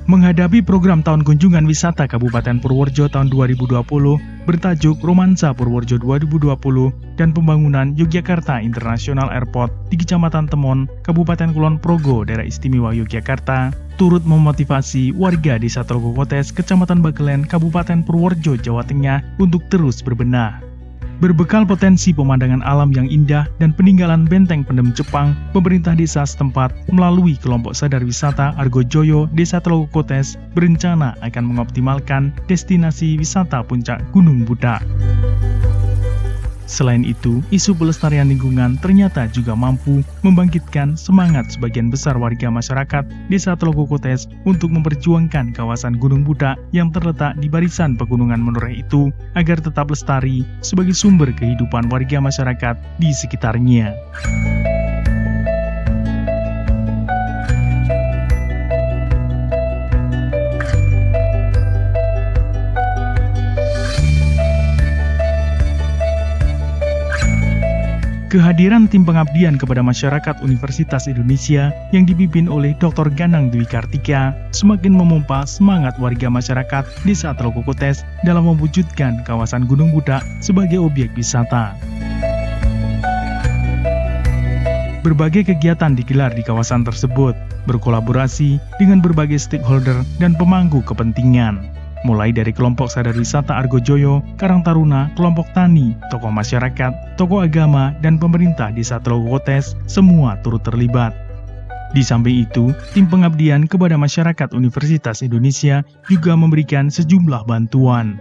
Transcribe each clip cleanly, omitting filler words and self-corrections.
Menghadapi program tahun kunjungan wisata Kabupaten Purworejo tahun 2020 bertajuk Romansa Purworejo 2020 dan pembangunan Yogyakarta International Airport di Kecamatan Temon, Kabupaten Kulon Progo, Daerah Istimewa Yogyakarta, turut memotivasi warga Desa Tlogokotes, Kecamatan Bagelen, Kabupaten Purworejo, Jawa Tengah untuk terus berbenah. Berbekal potensi pemandangan alam yang indah dan peninggalan benteng pendem Jepang, pemerintah desa setempat melalui kelompok sadar wisata Argojoyo Desa Tlogokotes berencana akan mengoptimalkan destinasi wisata puncak Gunung Budak. Selain itu, isu pelestarian lingkungan ternyata juga mampu membangkitkan semangat sebagian besar warga masyarakat Desa Tlogokotes untuk memperjuangkan kawasan Gunung Budak yang terletak di barisan pegunungan Menoreh itu agar tetap lestari sebagai sumber kehidupan warga masyarakat di sekitarnya. Kehadiran tim pengabdian kepada masyarakat Universitas Indonesia yang dipimpin oleh Dr. Ganang Dwi Kartika semakin memompa semangat warga masyarakat Desa Tlogokotes dalam mewujudkan kawasan Gunung Budak sebagai objek wisata. Berbagai kegiatan digelar di kawasan tersebut, berkolaborasi dengan berbagai stakeholder dan pemangku kepentingan. Mulai dari kelompok sadar wisata Argojoyo, Karang Taruna, kelompok tani, tokoh masyarakat, tokoh agama, dan pemerintah Desa Tlogokotes semua turut terlibat. Di samping itu, tim pengabdian kepada masyarakat Universitas Indonesia juga memberikan sejumlah bantuan.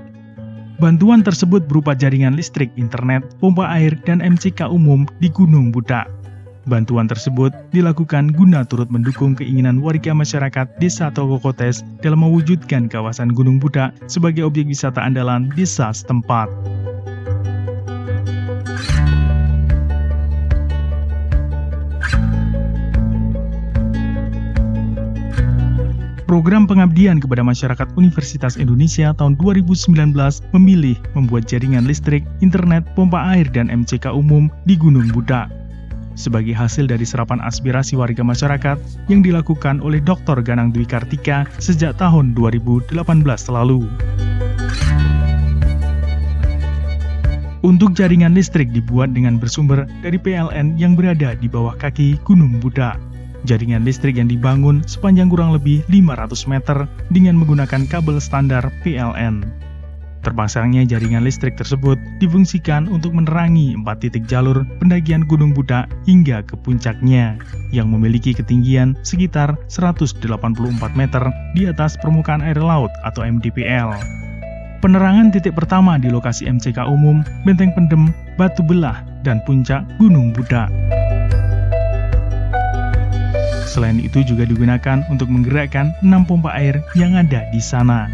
Bantuan tersebut berupa jaringan listrik, internet, pompa air, dan MCK umum di Gunung Budak. Bantuan tersebut dilakukan guna turut mendukung keinginan warga masyarakat Desa Tlogokotes dalam mewujudkan kawasan Gunung Budak sebagai objek wisata andalan desa setempat. Program pengabdian kepada masyarakat Universitas Indonesia tahun 2019 memilih membuat jaringan listrik, internet, pompa air, dan MCK umum di Gunung Budak. Sebagai hasil dari serapan aspirasi warga masyarakat yang dilakukan oleh Dr. Ganang Dwi Kartika sejak tahun 2018 lalu. Untuk jaringan listrik dibuat dengan bersumber dari PLN yang berada di bawah kaki Gunung Budak. Jaringan listrik yang dibangun sepanjang kurang lebih 500 meter dengan menggunakan kabel standar PLN. Terpasangnya jaringan listrik tersebut difungsikan untuk menerangi 4 titik jalur pendakian Gunung Budak hingga ke puncaknya, yang memiliki ketinggian sekitar 184 meter di atas permukaan air laut atau MDPL. Penerangan titik pertama di lokasi MCK umum, Benteng Pendem, Batu Belah, dan puncak Gunung Budak. Selain itu juga digunakan untuk menggerakkan 6 pompa air yang ada di sana.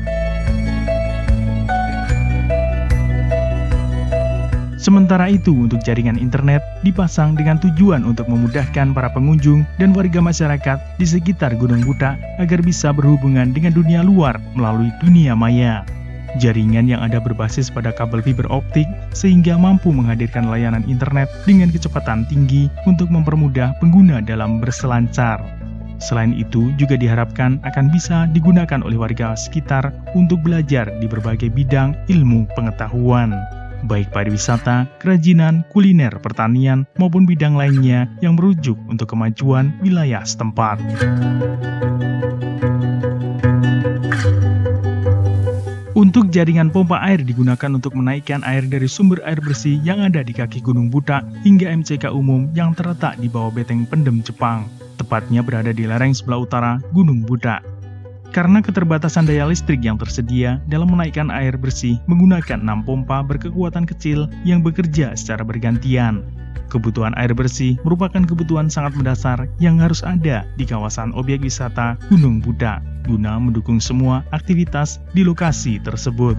Sementara itu, untuk jaringan internet dipasang dengan tujuan untuk memudahkan para pengunjung dan warga masyarakat di sekitar Gunung Budak agar bisa berhubungan dengan dunia luar melalui dunia maya. Jaringan yang ada berbasis pada kabel fiber optik sehingga mampu menghadirkan layanan internet dengan kecepatan tinggi untuk mempermudah pengguna dalam berselancar. Selain itu, juga diharapkan akan bisa digunakan oleh warga sekitar untuk belajar di berbagai bidang ilmu pengetahuan, baik pariwisata, kerajinan, kuliner, pertanian, maupun bidang lainnya yang merujuk untuk kemajuan wilayah setempat. Untuk jaringan pompa air digunakan untuk menaikkan air dari sumber air bersih yang ada di kaki Gunung Budak hingga MCK umum yang terletak di bawah Benteng Pendem Jepang, tepatnya berada di lereng sebelah utara Gunung Budak. Karena keterbatasan daya listrik yang tersedia dalam menaikkan air bersih menggunakan 6 pompa berkekuatan kecil yang bekerja secara bergantian. Kebutuhan air bersih merupakan kebutuhan sangat mendasar yang harus ada di kawasan objek wisata Gunung Budak guna mendukung semua aktivitas di lokasi tersebut.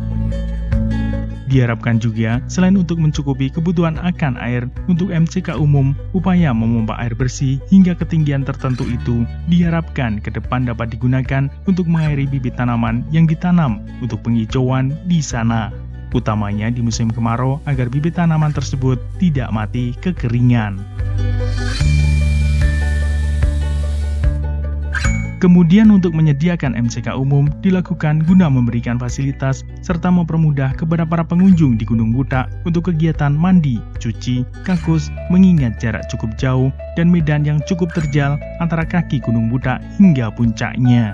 Diharapkan juga, selain untuk mencukupi kebutuhan akan air untuk MCK umum, upaya memompa air bersih hingga ketinggian tertentu itu diharapkan ke depan dapat digunakan untuk mengairi bibit tanaman yang ditanam untuk penghijauan di sana, utamanya di musim kemarau agar bibit tanaman tersebut tidak mati kekeringan. Kemudian untuk menyediakan MCK umum dilakukan guna memberikan fasilitas serta mempermudah kepada para pengunjung di Gunung Butak untuk kegiatan mandi, cuci, kakus, mengingat jarak cukup jauh dan medan yang cukup terjal antara kaki Gunung Butak hingga puncaknya.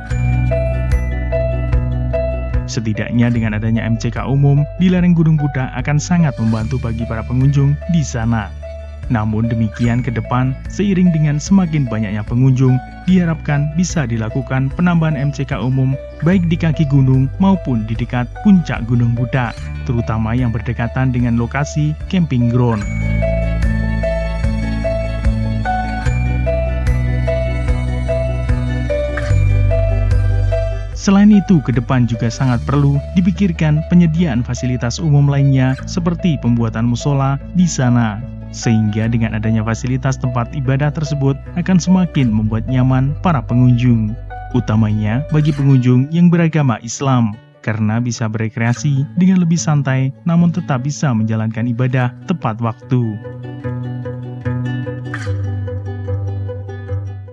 Setidaknya dengan adanya MCK umum di lereng Gunung Butak akan sangat membantu bagi para pengunjung di sana. Namun demikian ke depan, seiring dengan semakin banyaknya pengunjung, diharapkan bisa dilakukan penambahan MCK umum baik di kaki gunung maupun di dekat puncak Gunung Butak, terutama yang berdekatan dengan lokasi camping ground. Selain itu, ke depan juga sangat perlu dipikirkan penyediaan fasilitas umum lainnya seperti pembuatan musola di sana. Sehingga dengan adanya fasilitas tempat ibadah tersebut akan semakin membuat nyaman para pengunjung, utamanya bagi pengunjung yang beragama Islam, karena bisa berekreasi dengan lebih santai namun tetap bisa menjalankan ibadah tepat waktu.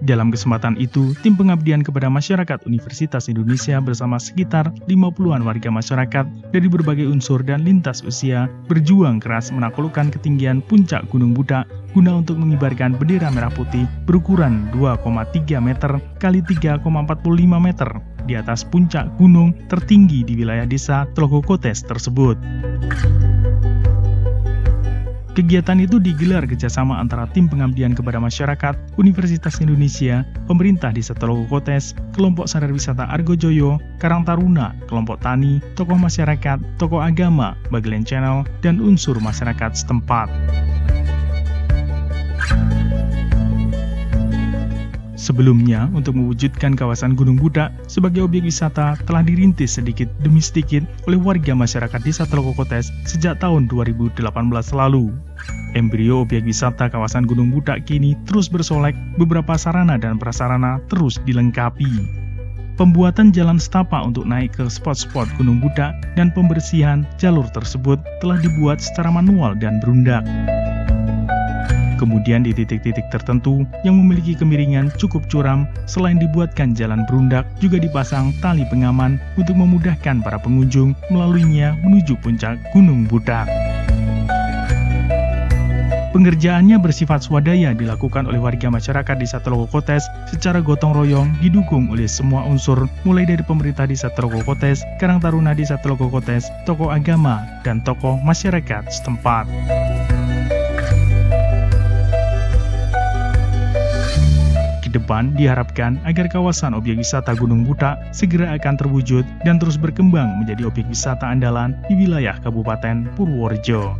Dalam kesempatan itu, tim pengabdian kepada masyarakat Universitas Indonesia bersama sekitar 50-an warga masyarakat dari berbagai unsur dan lintas usia berjuang keras menaklukkan ketinggian puncak Gunung Butak guna untuk mengibarkan bendera merah putih berukuran 2,3 meter x 3,45 meter di atas puncak gunung tertinggi di wilayah desa Tlogokotes tersebut. Kegiatan itu digelar kerjasama antara tim pengabdian kepada masyarakat, Universitas Indonesia, pemerintah Desa Tlogokotes, kelompok sadar wisata Argojoyo, Karang Taruna, kelompok tani, tokoh masyarakat, tokoh agama, Bagelen Channel, dan unsur masyarakat setempat. Sebelumnya, untuk mewujudkan kawasan Gunung Butak sebagai objek wisata telah dirintis sedikit demi sedikit oleh warga masyarakat Desa Tlogokotes sejak tahun 2018 lalu. Embrio objek wisata kawasan Gunung Butak kini terus bersolek, beberapa sarana dan prasarana terus dilengkapi. Pembuatan jalan setapak untuk naik ke spot-spot Gunung Butak dan pembersihan jalur tersebut telah dibuat secara manual dan berundak. Kemudian di titik-titik tertentu yang memiliki kemiringan cukup curam, selain dibuatkan jalan berundak, juga dipasang tali pengaman untuk memudahkan para pengunjung melaluinya menuju puncak Gunung Butak. Pengerjaannya bersifat swadaya dilakukan oleh warga masyarakat Desa Tlogokotes secara gotong royong didukung oleh semua unsur, mulai dari pemerintah Desa Tlogokotes, Karang Taruna Desa Tlogokotes, tokoh agama, dan tokoh masyarakat setempat. Ke depan diharapkan agar kawasan objek wisata Gunung Butak segera akan terwujud dan terus berkembang menjadi objek wisata andalan di wilayah Kabupaten Purworejo.